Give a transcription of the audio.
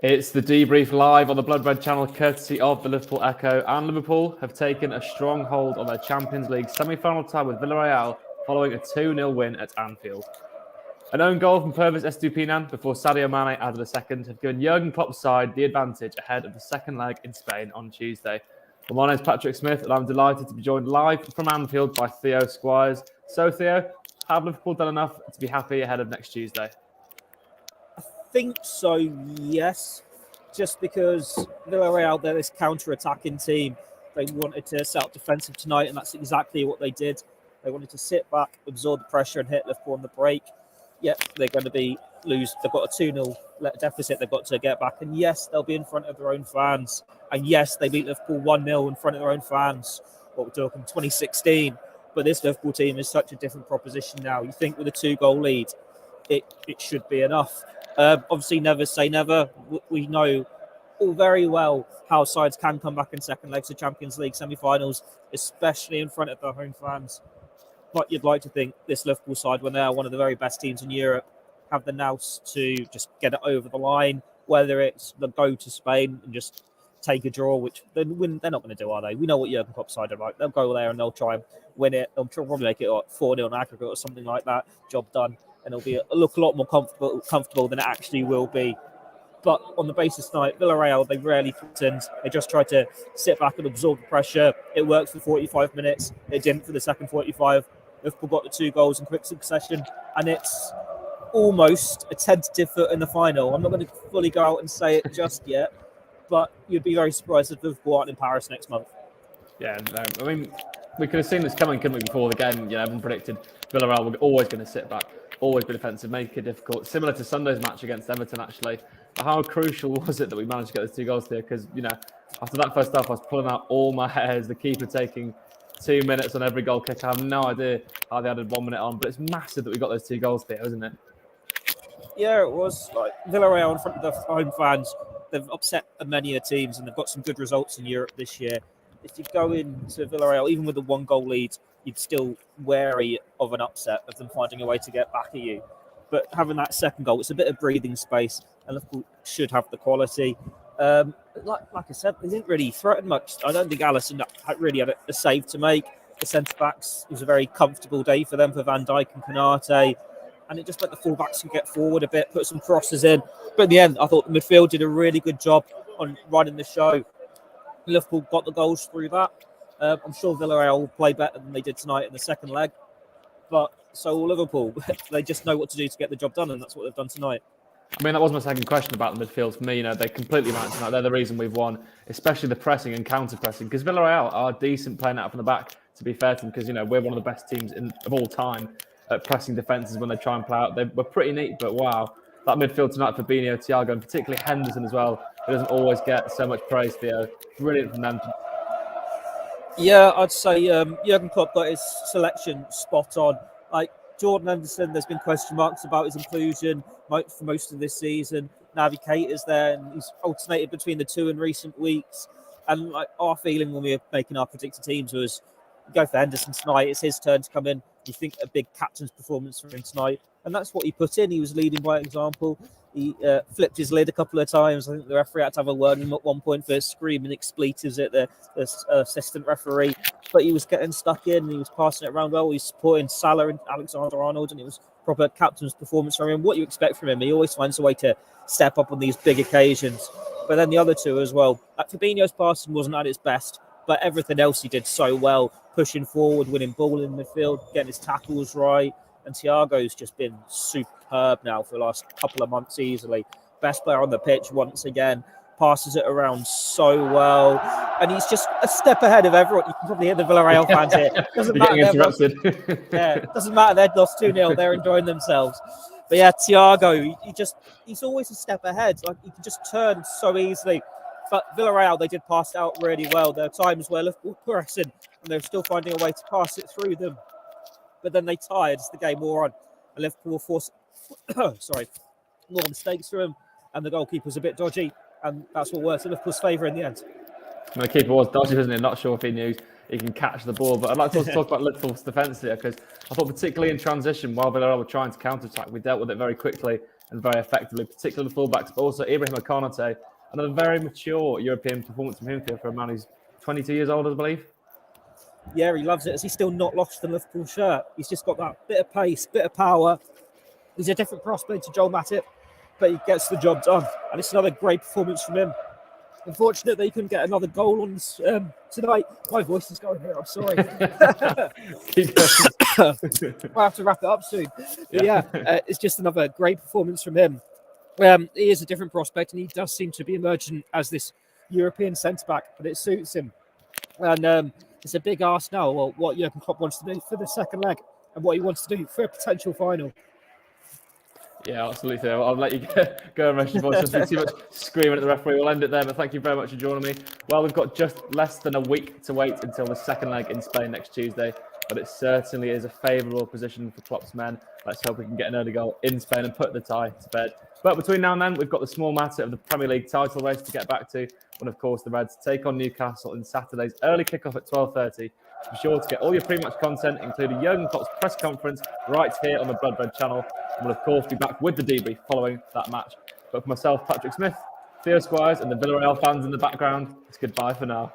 It's the debrief live on the Blood Red channel, courtesy of the Liverpool Echo. And Liverpool have taken a strong hold on their Champions League semi-final tie with Villarreal following a 2-0 win at Anfield. An own goal from Pervis Estupiñán before Sadio Mane added a second have given Jurgen Klopp's side the advantage ahead of the second leg in Spain on Tuesday. Well, my name's Patrick Smith, and I'm delighted to be joined live from Anfield by Theo Squires. So, Theo, have Liverpool done enough to be happy ahead of next Tuesday? I think so, yes. Just because Villarreal, they're this counter-attacking team. They wanted to set up defensive tonight, and that's exactly what they did. They wanted to sit back, absorb the pressure, and hit Liverpool on the break. Yep, they're going to lose. They've got a 2-0 deficit they've got to get back. And yes, they'll be in front of their own fans. And yes, they beat Liverpool 1-0 in front of their own fans. What we're talking 2016. But this Liverpool team is such a different proposition now. You think with a 2-goal lead, it should be enough. Obviously, never say never. We know all very well how sides can come back in second legs of Champions League semi-finals, especially in front of their home fans. But you'd like to think this Liverpool side, when they are one of the very best teams in Europe, have the nous to just get it over the line, whether it's the go to Spain and just take a draw, which they're not going to do, are they? We know what Jurgen Klopp's side are like. They'll go there and they'll try and win it. They'll probably make it 4-0 in aggregate or something like that. Job done. And it'll be look a lot more comfortable than it actually will be. But on the basis tonight, Villarreal, they rarely pretend. They just try to sit back and absorb the pressure. It worked for 45 minutes. It didn't for the second 45. Liverpool got the 2 goals in quick succession, and it's almost a tentative foot in the final. I'm not going to fully go out and say it just yet, but you'd be very surprised if Liverpool aren't in Paris next month. Yeah, no, I mean, we could have seen this coming, couldn't we, before the game? You know, everyone predicted Villarreal were always going to sit back, always be defensive, make it difficult. Similar to Sunday's match against Everton, actually. But how crucial was it that we managed to get those 2 goals there? Because, you know, after that first half, I was pulling out all my hairs, the keeper taking 2 minutes on every goal kick. I have no idea how they added 1 minute on, but it's massive that we got those 2 goals there, isn't it? Yeah, it was. Like Villarreal in front of the home fans, they've upset many teams and they've got some good results in Europe this year. If you go into Villarreal, even with a 1-goal lead, you'd still wary of an upset of them finding a way to get back at you. But having that second goal, it's a bit of breathing space, and Liverpool should have the quality. Like I said, they didn't really threaten much. I don't think Alisson really had a save to make. The centre-backs, it was a very comfortable day for them, for Van Dijk and Konate. And it just let the full-backs get forward a bit, put some crosses in. But in the end, I thought the midfield did a really good job on running the show. Liverpool got the goals through that. I'm sure Villarreal will play better than they did tonight in the second leg. But so will Liverpool. They just know what to do to get the job done, and that's what they've done tonight. I mean, that was my second question about the midfield. For me, you know, they completely ran tonight. They're the reason we've won, especially the pressing and counter-pressing. Because Villarreal are decent playing out from the back, to be fair to them, because, you know, we're one of the best teams of all time at pressing defences when they try and play out. They were pretty neat, but wow. That midfield tonight for Fabinho, Thiago, and particularly Henderson as well, who doesn't always get so much praise, Theo. Brilliant from them. Yeah, I'd say Jurgen Klopp got his selection spot on. Like Jordan Henderson, there's been question marks about his inclusion for most of this season. Naby Keita's there, and he's alternated between the two in recent weeks. And like our feeling when we were making our predicted teams was, go for Henderson tonight. It's his turn to come in. You think a big captain's performance from him tonight, and that's what he put in. He was leading by example. He flipped his lid a couple of times. I think the referee had to have a word with him at one point for screaming expletives at the assistant referee. But he was getting stuck in, and he was passing it around well. He was supporting Salah and Alexander-Arnold, and it was proper captain's performance from him. What you expect from him, he always finds a way to step up on these big occasions. But then the other two as well. Like Fabinho's passing wasn't at its best, but everything else he did so well, pushing forward, winning ball in midfield, getting his tackles right. And Thiago's just been superb now for the last couple of months easily. Best player on the pitch once again. Passes it around so well. And he's just a step ahead of everyone. You can probably hear the Villarreal fans here. Doesn't matter. It doesn't matter. They've lost 2-0. They're enjoying themselves. But yeah, Thiago, he's always a step ahead. Like he can just turn so easily. But Villarreal, they did pass it out really well. There are times where Liverpool were pressing and they're still finding a way to pass it through them. But then they tired as the game wore on. And Liverpool will force more mistakes through them. And the goalkeeper's a bit dodgy. And that's what works in Liverpool's favour in the end. And the keeper was dodgy, wasn't he? Not sure if he knew he can catch the ball. But I'd like to also talk about Liverpool's defence here, because I thought particularly in transition, while Villarreal were trying to counter-attack, we dealt with it very quickly and very effectively, particularly the fullbacks, but also Ibrahim Konate, and a very mature European performance from him for a man who's 22 years old, I believe. Yeah, he loves it. Has he still not lost the Liverpool shirt? He's just got that bit of pace, bit of power. He's a different prospect to Joel Matip, but he gets the job done. And it's another great performance from him. Unfortunately, he couldn't get another goal on tonight. My voice is going here. I'm sorry. I'll have to wrap it up soon. Yeah, it's just another great performance from him. He is a different prospect, and he does seem to be emerging as this European centre-back, but it suits him. And it's a big ask now what Jurgen Klopp wants to do for the second leg and what he wants to do for a potential final. Yeah, absolutely. I'll let you go and rest your voice. Just too much screaming at the referee. We'll end it there, but thank you very much for joining me. Well, we've got just less than a week to wait until the second leg in Spain next Tuesday, but it certainly is a favourable position for Klopp's men. Let's hope we can get an early goal in Spain and put the tie to bed. But between now and then, we've got the small matter of the Premier League title race to get back to, when, of course, the Reds take on Newcastle in Saturday's early kickoff at 12:30. Be sure to get all your pre-match content, including Jurgen Klopp's press conference, right here on the Blood Red channel. And we'll, of course, be back with the debrief following that match. But for myself, Patrick Smith, Theo Squires, and the Villarreal fans in the background, it's goodbye for now.